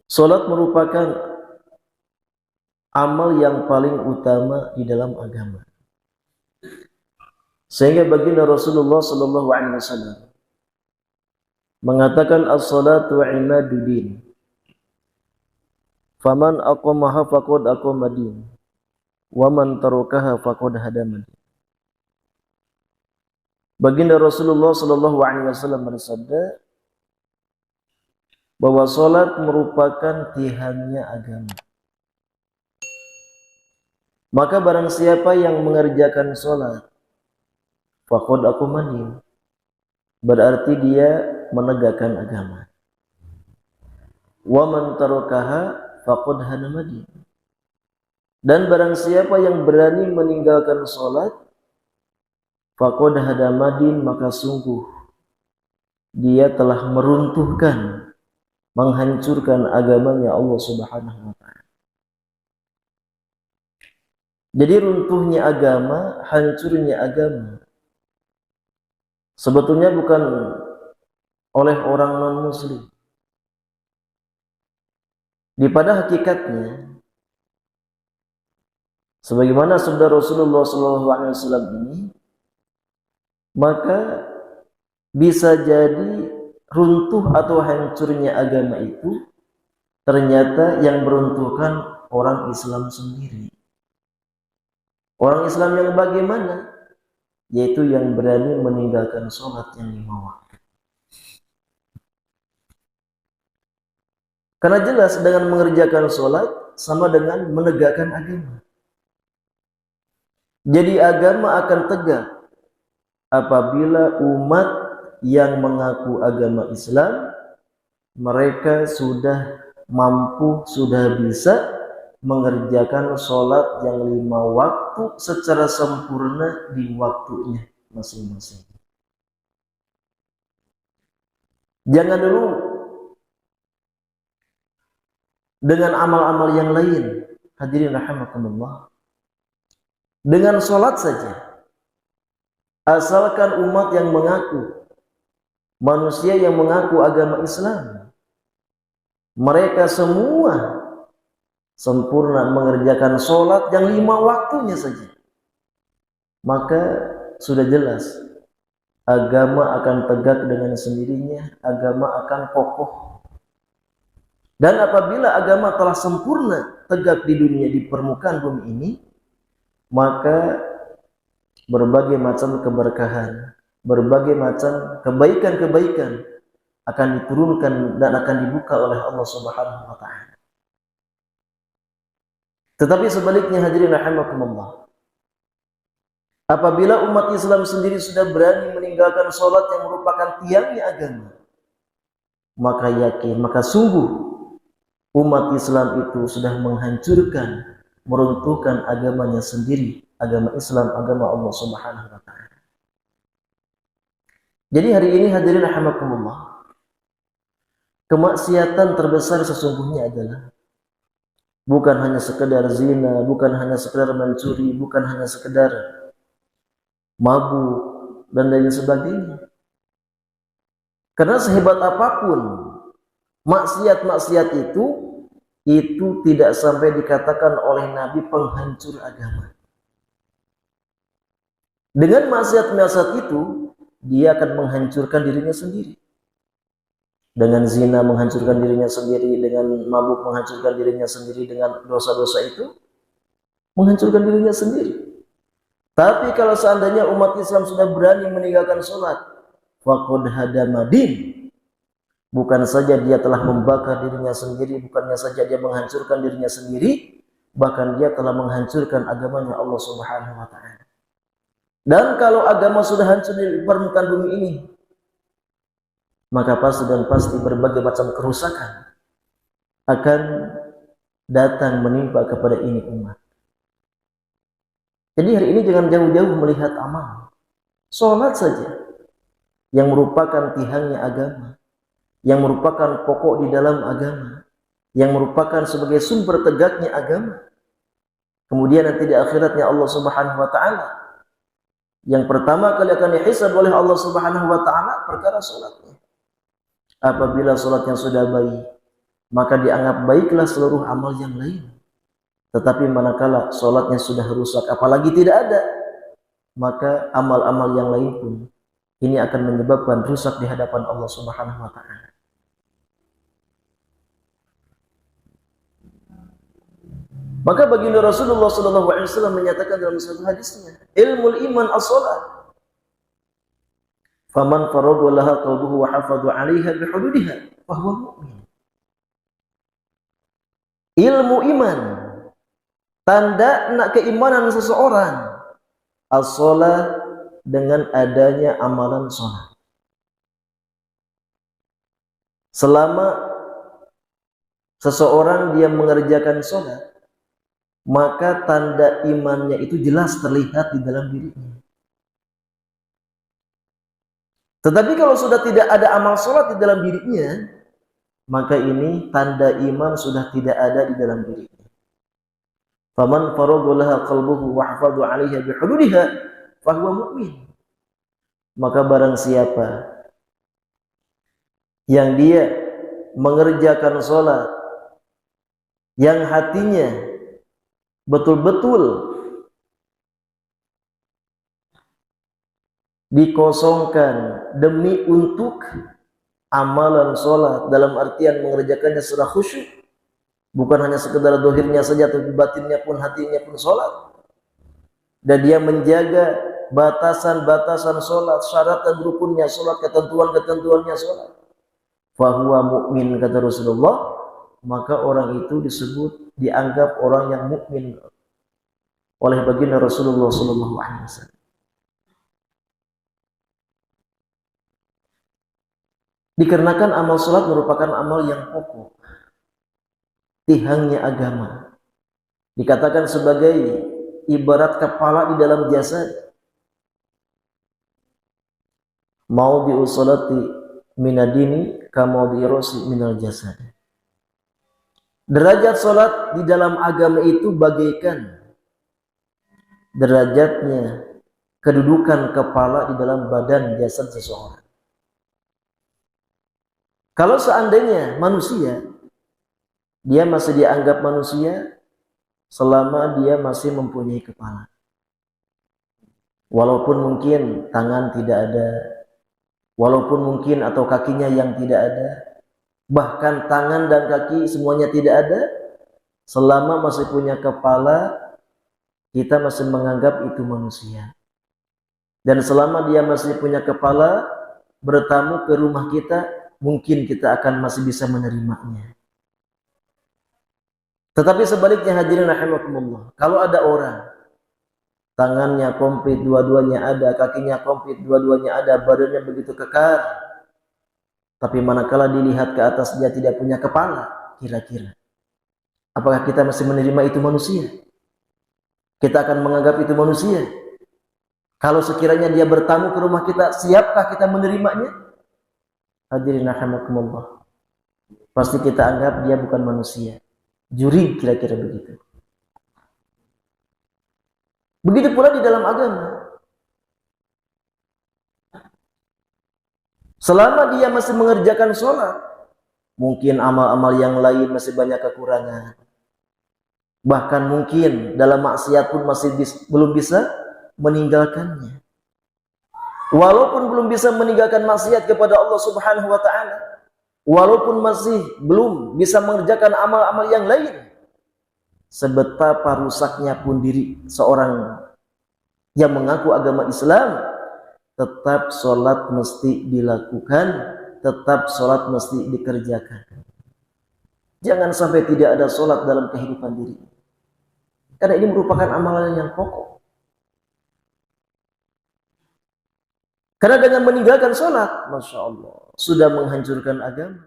Salat merupakan amal yang paling utama di dalam agama. Sehingga baginda Rasulullah sallallahu alaihi wasallam mengatakan as-salatu imaduddin. Faman aqamaha faqad aqama din. Wa man tarakaha faqad hadama din. Baginda Rasulullah sallallahu alaihi wasallam bersabda bahwa salat merupakan tiangnya agama. Maka barang siapa yang mengerjakan salat faqad aqama din, berarti dia menegakkan agama. Wa man tarakaha faqad hadama din. Dan barang siapa yang berani meninggalkan salat faqad hadama din, maka sungguh dia telah meruntuhkan, menghancurkan agamanya Allah Subhanahu wa taala. Jadi runtuhnya agama, hancurnya agama sebetulnya bukan oleh orang non-muslim. Pada hakikatnya, sebagaimana sabda Rasulullah SAW ini, maka bisa jadi runtuh atau hancurnya agama itu ternyata yang meruntuhkan orang Islam sendiri. Orang Islam yang bagaimana? Yaitu yang berani meninggalkan sholat yang 5 waktu. Karena jelas dengan mengerjakan sholat sama dengan menegakkan agama. Jadi agama akan tegak apabila umat yang mengaku agama Islam mereka sudah mampu, sudah bisa mengerjakan sholat yang 5 waktu secara sempurna di waktunya masing-masing. Jangan dulu dengan amal-amal yang lain, hadirin rahimakumullah. Dengan sholat saja, asalkan umat yang mengaku, manusia yang mengaku agama Islam, mereka semua sempurna mengerjakan sholat yang 5 waktunya saja, maka sudah jelas agama akan tegak dengan sendirinya, agama akan kokoh. Dan apabila agama telah sempurna tegak di dunia, di permukaan bumi ini, maka berbagai macam keberkahan, berbagai macam kebaikan-kebaikan akan diturunkan dan akan dibuka oleh Allah Subhanahu wa taala. Tetapi sebaliknya, hadirin rahimakumullah, apabila umat Islam sendiri sudah berani meninggalkan sholat yang merupakan tiangnya agama, maka yakin, maka sungguh umat Islam itu sudah menghancurkan, meruntuhkan agamanya sendiri, agama Islam, agama Allah Subhanahu wa taala. Jadi hari ini hadirin rahimakumullah, kemaksiatan terbesar sesungguhnya adalah bukan hanya sekedar zina, bukan hanya sekedar mencuri, bukan hanya sekedar mabuk dan lain sebagainya. Karena sehebat apapun maksiat-maksiat itu tidak sampai dikatakan oleh Nabi penghancur agama. Dengan maksiat-maksiat itu, dia akan menghancurkan dirinya sendiri. Dengan zina menghancurkan dirinya sendiri, dengan mabuk menghancurkan dirinya sendiri, dengan dosa-dosa itu menghancurkan dirinya sendiri. Tapi kalau seandainya umat Islam sudah berani meninggalkan sholat, faqad hadama din, bukan saja dia telah membakar dirinya sendiri, bukannya saja dia menghancurkan dirinya sendiri, bahkan dia telah menghancurkan agamanya Allah Subhanahu wa taala. Dan kalau agama sudah hancur di permukaan bumi ini, maka pasti dan pasti berbagai macam kerusakan akan datang menimpa kepada ini umat. Jadi hari ini jangan jauh-jauh melihat amal. Sholat saja yang merupakan tiangnya agama, yang merupakan pokok di dalam agama, yang merupakan sebagai sumber tegaknya agama. Kemudian nanti di akhiratnya Allah Subhanahu wa taala, yang pertama kali akan dihisab oleh Allah Subhanahu wa taala perkara salatnya. Apabila salatnya sudah baik, maka dianggap baiklah seluruh amal yang lain. Tetapi manakala sholatnya sudah rusak, apalagi tidak ada, maka amal-amal yang lain pun ini akan menyebabkan rusak di hadapan Allah Subhanahu wa Ta'ala. Maka baginda Rasulullah SAW menyatakan dalam satu hadisnya, ilmul iman as-salat. Faman faragha laha qalbuhu wa hafadha 'alaiha bihududiha fa huwa mu'min. Ilmu iman, tanda nak keimanan seseorang, as-salat, dengan adanya amalan salat. Selama seseorang dia mengerjakan salat, maka tanda imannya itu jelas terlihat di dalam dirinya. Tetapi kalau sudah tidak ada amal sholat di dalam dirinya, maka ini tanda iman sudah tidak ada di dalam dirinya. Faman faragha laha qalbuhu wa hafadha 'alaiha bihududiha fa huwa mu'min. Maka barang siapa yang dia mengerjakan sholat, yang hatinya betul-betul dikosongkan demi untuk amalan sholat, dalam artian mengerjakannya secara khusyuk, bukan hanya sekedar dohirnya saja, tapi batinnya pun, hatinya pun sholat, dan dia menjaga batasan-batasan sholat, syarat dan rukunnya sholat, ketentuan-ketentuannya sholat, fahuwa mu'min, kata Rasulullah, maka orang itu disebut, dianggap orang yang mukmin oleh baginda Rasulullah SAW. Dikarenakan amal sholat merupakan amal yang pokok, tihangnya agama. Dikatakan sebagai ibarat kepala di dalam jasad. Maudhi'u sholati minadini kamaudhi'i ra'si minal jasad. Derajat sholat di dalam agama itu bagaikan derajatnya kedudukan kepala di dalam badan jasad seseorang. Kalau seandainya manusia, dia masih dianggap manusia selama dia masih mempunyai kepala. Walaupun mungkin tangan tidak ada, walaupun mungkin atau kakinya yang tidak ada, bahkan tangan dan kaki semuanya tidak ada, selama masih punya kepala, kita masih menganggap itu manusia. Dan selama dia masih punya kepala, bertamu ke rumah kita, mungkin kita akan masih bisa menerimanya. Tetapi sebaliknya, hadirin rahimakumullah, kalau ada orang tangannya komplit dua-duanya ada, kakinya komplit dua-duanya ada, badannya begitu kekar, tapi manakala dilihat ke atas dia tidak punya kepala, kira-kira apakah kita masih menerima itu manusia? Kita akan menganggap itu manusia? Kalau sekiranya dia bertamu ke rumah kita, siapkah kita menerimanya? Hadirin rahimakumullah, pasti kita anggap dia bukan manusia. Juri, kira-kira begitu. Begitu pula di dalam agama. Selama dia masih mengerjakan sholat, mungkin amal-amal yang lain masih banyak kekurangan. Bahkan mungkin dalam maksiat pun masih belum bisa meninggalkannya. Walaupun belum bisa meninggalkan maksiat kepada Allah Subhanahu wa Ta'ala, walaupun masih belum bisa mengerjakan amal-amal yang lain, sebetapa rusaknya pun diri seorang yang mengaku agama Islam, tetap sholat mesti dilakukan, tetap sholat mesti dikerjakan. Jangan sampai tidak ada sholat dalam kehidupan diri, karena ini merupakan amalan yang pokok. Karena dengan meninggalkan sholat, Masya Allah, sudah menghancurkan agama.